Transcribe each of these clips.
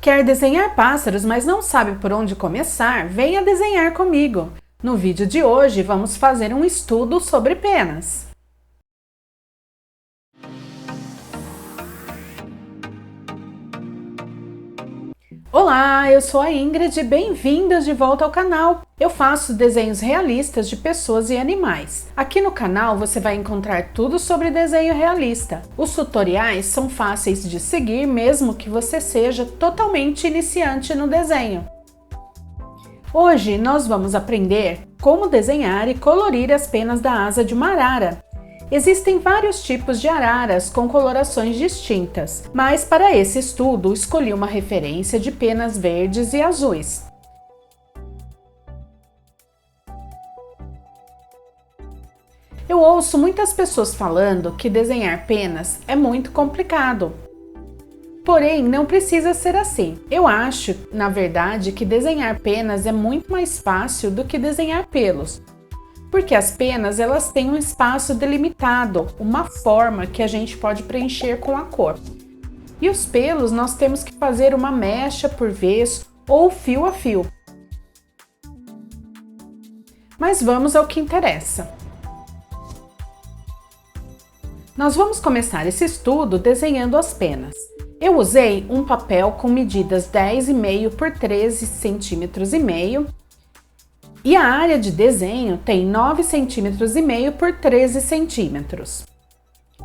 Quer desenhar pássaros, mas não sabe por onde começar? Venha desenhar comigo! No vídeo de hoje, vamos fazer um estudo sobre penas. Olá, eu sou a Ingrid, bem-vindas de volta ao canal. Eu faço desenhos realistas de pessoas e animais. Aqui no canal você vai encontrar tudo sobre desenho realista. Os tutoriais são fáceis de seguir mesmo que você seja totalmente iniciante no desenho. Hoje nós vamos aprender como desenhar e colorir as penas da asa de uma arara. Existem vários tipos de araras com colorações distintas, mas para esse estudo escolhi uma referência de penas verdes e azuis. Eu ouço muitas pessoas falando que desenhar penas é muito complicado. Porém, não precisa ser assim. Eu acho, na verdade, que desenhar penas é muito mais fácil do que desenhar pelos. Porque as penas elas têm um espaço delimitado, uma forma que a gente pode preencher com a cor. E os pelos nós temos que fazer uma mecha por vez ou fio a fio. Mas vamos ao que interessa. Nós vamos começar esse estudo desenhando as penas. Eu usei um papel com medidas 10,5 por 13,5 cm. E a área de desenho tem 9,5 cm por 13 cm.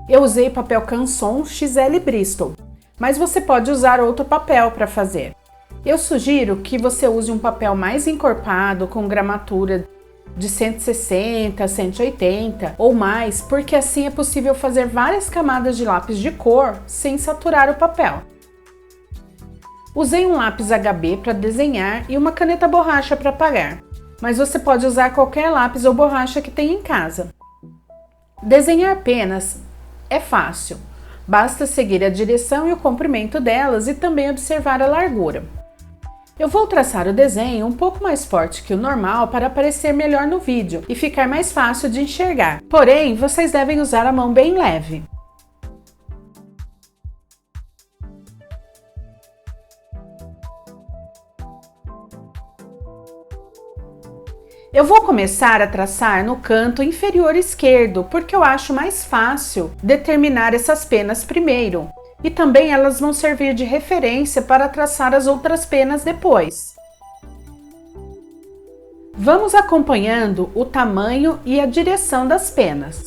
Eu usei papel Canson XL Bristol, mas você pode usar outro papel para fazer. Eu sugiro que você use um papel mais encorpado, com gramatura de 160, 180 ou mais, porque assim é possível fazer várias camadas de lápis de cor sem saturar o papel. Usei um lápis HB para desenhar e uma caneta borracha para apagar. Mas você pode usar qualquer lápis ou borracha que tenha em casa. Desenhar penas é fácil, basta seguir a direção e o comprimento delas e também observar a largura. Eu vou traçar o desenho um pouco mais forte que o normal para aparecer melhor no vídeo e ficar mais fácil de enxergar. Porém, vocês devem usar a mão bem leve. Eu vou começar a traçar no canto inferior esquerdo, porque eu acho mais fácil determinar essas penas primeiro. E também elas vão servir de referência para traçar as outras penas depois. Vamos acompanhando o tamanho e a direção das penas.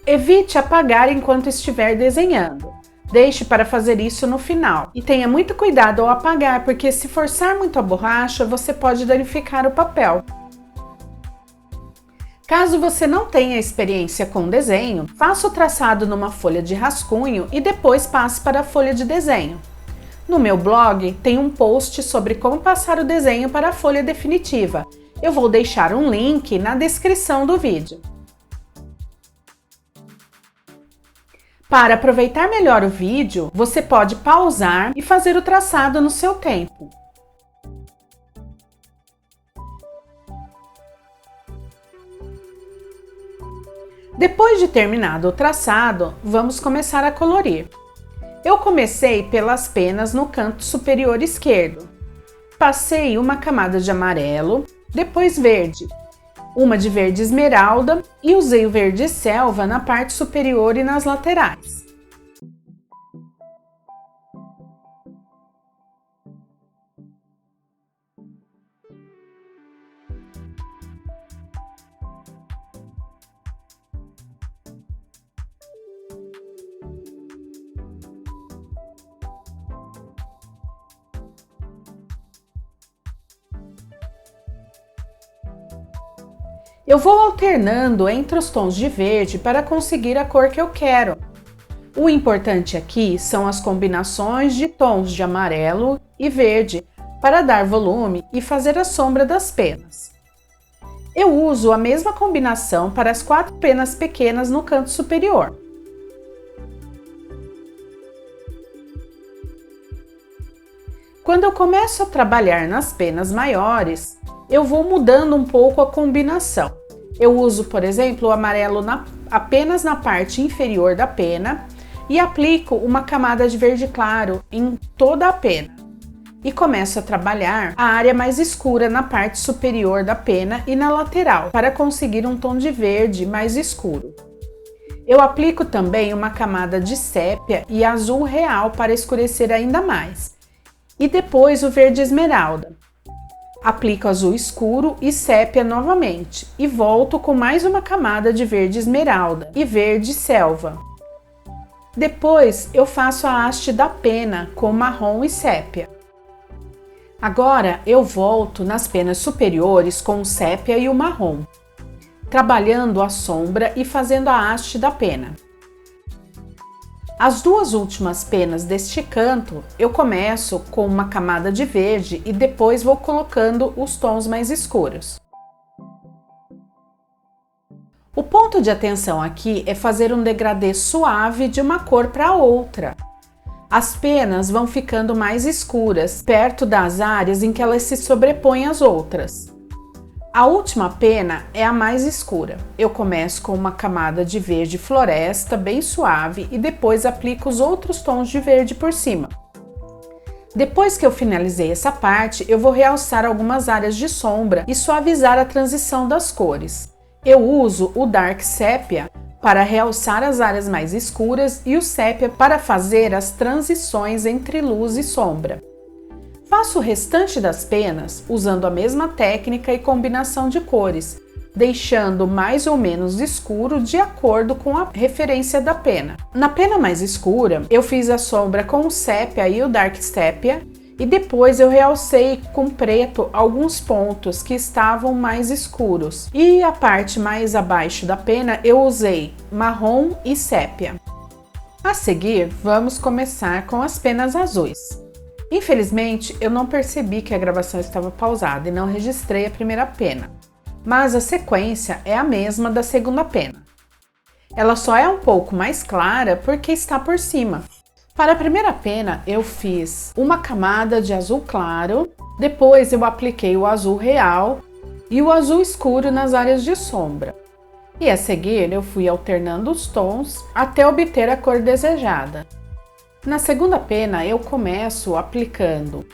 Evite apagar enquanto estiver desenhando. Deixe para fazer isso no final. E tenha muito cuidado ao apagar, porque se forçar muito a borracha, você pode danificar o papel. Caso você não tenha experiência com desenho, faça o traçado numa folha de rascunho e depois passe para a folha de desenho. No meu blog tem um post sobre como passar o desenho para a folha definitiva. Eu vou deixar um link na descrição do vídeo. Para aproveitar melhor o vídeo, você pode pausar e fazer o traçado no seu tempo. Depois de terminado o traçado, vamos começar a colorir. Eu comecei pelas penas no canto superior esquerdo. Passei uma camada de amarelo, depois verde, uma de verde esmeralda e usei o verde selva na parte superior e nas laterais. Eu vou alternando entre os tons de verde para conseguir a cor que eu quero. O importante aqui são as combinações de tons de amarelo e verde para dar volume e fazer a sombra das penas. Eu uso a mesma combinação para as 4 penas pequenas no canto superior. Quando eu começo a trabalhar nas penas maiores, eu vou mudando um pouco a combinação. Eu uso, por exemplo, o amarelo apenas na parte inferior da pena e aplico uma camada de verde claro em toda a pena. E começo a trabalhar a área mais escura na parte superior da pena e na lateral, para conseguir um tom de verde mais escuro. Eu aplico também uma camada de sépia e azul real para escurecer ainda mais. E depois o verde esmeralda. Aplico azul escuro e sépia novamente e volto com mais uma camada de verde esmeralda e verde selva. Depois eu faço a haste da pena com marrom e sépia. Agora eu volto nas penas superiores com o sépia e o marrom, trabalhando a sombra e fazendo a haste da pena. As duas últimas penas deste canto, eu começo com uma camada de verde e depois vou colocando os tons mais escuros. O ponto de atenção aqui é fazer um degradê suave de uma cor para outra. As penas vão ficando mais escuras, perto das áreas em que elas se sobrepõem às outras. A última pena é a mais escura. Eu começo com uma camada de verde floresta bem suave e depois aplico os outros tons de verde por cima. Depois que eu finalizei essa parte, eu vou realçar algumas áreas de sombra e suavizar a transição das cores. Eu uso o Dark Sépia para realçar as áreas mais escuras e o sépia para fazer as transições entre luz e sombra. Faço o restante das penas usando a mesma técnica e combinação de cores, deixando mais ou menos escuro de acordo com a referência da pena. Na pena mais escura, eu fiz a sombra com o sépia e o Dark Sépia e depois eu realcei com preto alguns pontos que estavam mais escuros. E a parte mais abaixo da pena eu usei marrom e sépia. A seguir, vamos começar com as penas azuis. Infelizmente, eu não percebi que a gravação estava pausada e não registrei a primeira pena, mas a sequência é a mesma da segunda pena. Ela só é um pouco mais clara porque está por cima. Para a primeira pena, eu fiz uma camada de azul claro, depois eu apliquei o azul real e o azul escuro nas áreas de sombra. E a seguir, eu fui alternando os tons até obter a cor desejada. Na segunda pena, eu começo aplicando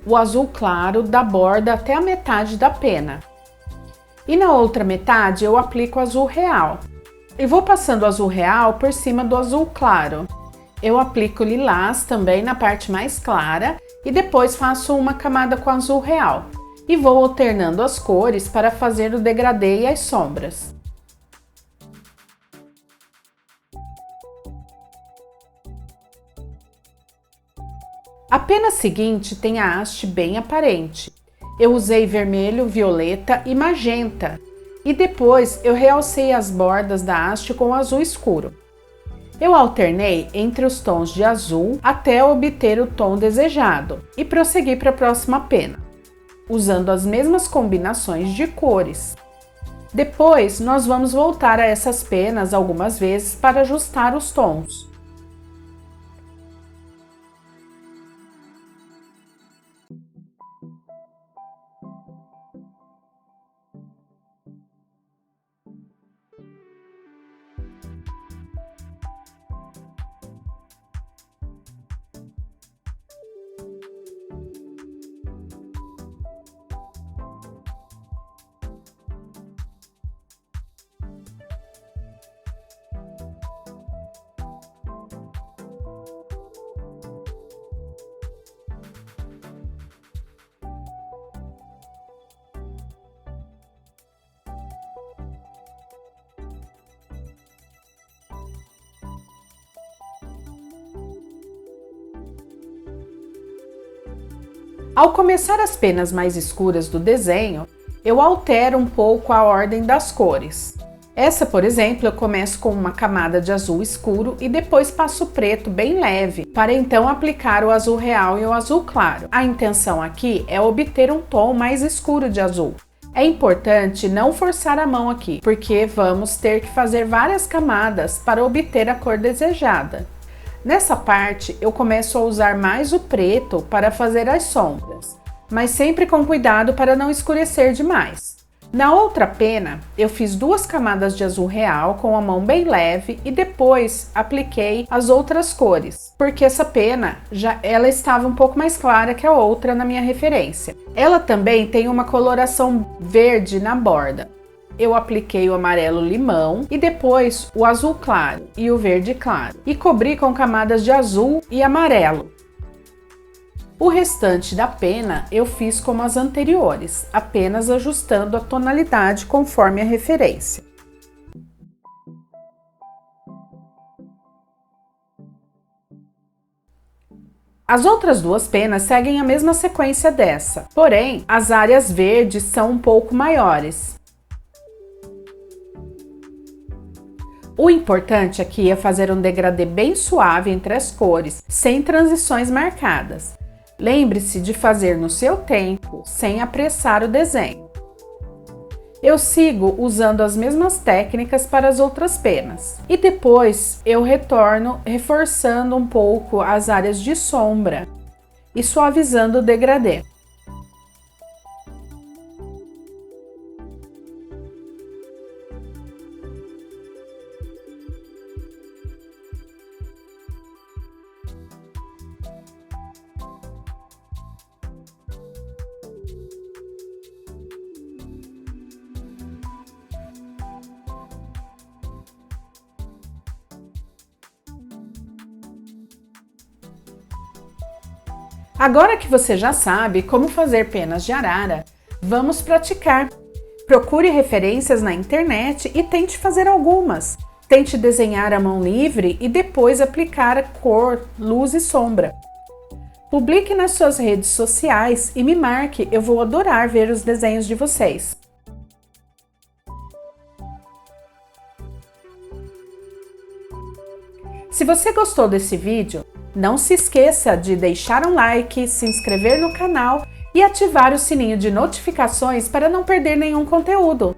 o azul claro da borda até a metade da pena. E na outra metade, eu aplico o azul real. E vou passando o azul real por cima do azul claro. Eu aplico lilás também na parte mais clara e depois faço uma camada com azul real. E vou alternando as cores para fazer o degradê e as sombras. A pena seguinte tem a haste bem aparente. Eu usei vermelho, violeta e magenta. E depois eu realcei as bordas da haste com azul escuro. Eu alternei entre os tons de azul até obter o tom desejado e prossegui para a próxima pena, usando as mesmas combinações de cores. Depois, nós vamos voltar a essas penas algumas vezes para ajustar os tons. Ao começar as penas mais escuras do desenho, eu altero um pouco a ordem das cores. Essa, por exemplo, eu começo com uma camada de azul escuro e depois passo preto bem leve, para então aplicar o azul real e o azul claro. A intenção aqui é obter um tom mais escuro de azul. É importante não forçar a mão aqui, porque vamos ter que fazer várias camadas para obter a cor desejada. Nessa parte, eu começo a usar mais o preto para fazer as sombras, mas sempre com cuidado para não escurecer demais. Na outra pena, eu fiz 2 camadas de azul real com a mão bem leve e depois apliquei as outras cores, porque essa pena ela estava um pouco mais clara que a outra na minha referência. Ela também tem uma coloração verde na borda. Eu apliquei o amarelo limão e depois o azul claro e o verde claro e cobri com camadas de azul e amarelo. O restante da pena eu fiz como as anteriores, apenas ajustando a tonalidade conforme a referência. As outras 2 penas seguem a mesma sequência dessa, porém as áreas verdes são um pouco maiores. O importante aqui é fazer um degradê bem suave entre as cores, sem transições marcadas. Lembre-se de fazer no seu tempo, sem apressar o desenho. Eu sigo usando as mesmas técnicas para as outras penas. E depois eu retorno reforçando um pouco as áreas de sombra e suavizando o degradê. Agora que você já sabe como fazer penas de arara, vamos praticar. Procure referências na internet e tente fazer algumas. Tente desenhar à mão livre e depois aplicar a cor, luz e sombra. Publique nas suas redes sociais e me marque, eu vou adorar ver os desenhos de vocês. Se você gostou desse vídeo, não se esqueça de deixar um like, se inscrever no canal e ativar o sininho de notificações para não perder nenhum conteúdo.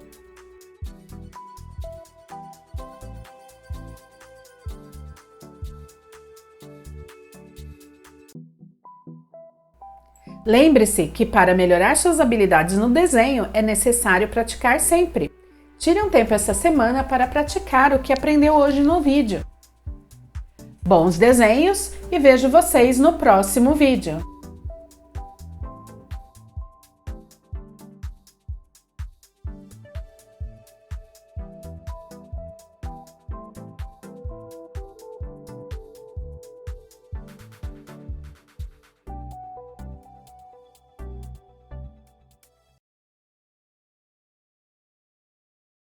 Lembre-se que para melhorar suas habilidades no desenho é necessário praticar sempre. Tire um tempo essa semana para praticar o que aprendeu hoje no vídeo. Bons desenhos e vejo vocês no próximo vídeo!